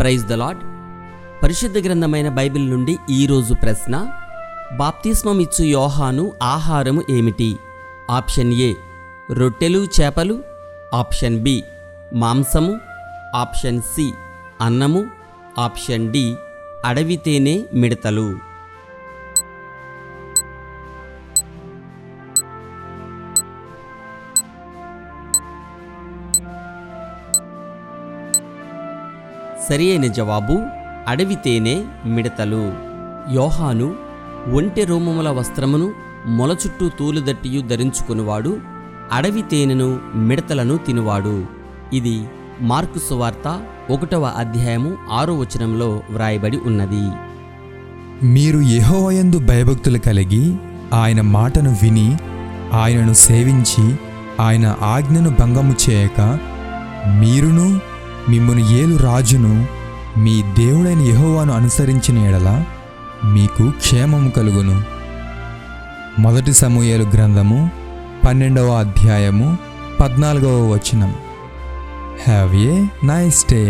Praise the lord. పరిశుద్ధ గ్రంథమైన Bible నుండి ఈరోజు ప్రశ్న: బాప్తిస్మం ఇచ్చు యోహాను ఆహారము ఏమిటి? ఆప్షన్ ఏ రొట్టెలు చేపలు, ఆప్షన్ బి మాంసము, ఆప్షన్ సి అన్నము, ఆప్షన్ డి అడవి తేనె మిడతలు. సరి అయిన జవాబు అడవి తేనె మిడతలు. యోహాను ఒంటె రోమముల వస్త్రమును మొల చుట్టూ తూలుదట్టియు ధరించుకునివాడు, అడవి తేనెను మిడతలను తినువాడు. ఇది మార్కు సువార్త 1వ అధ్యాయము 6వ వచనంలో వ్రాయబడి ఉన్నది. మీరు యెహోవాయందు భయభక్తులు కలిగి ఆయన మాటను విని ఆయనను సేవించి ఆయన ఆజ్ఞను భంగము చేయక మీరును మిమ్మును ఏలు రాజును మీ దేవుడైన యెహోవాను అనుసరించిన ఎడల మీకు క్షేమము కలుగును. 1 సమూయేలు గ్రంథము 12వ అధ్యాయము 14వ వచనం. Have a nice day.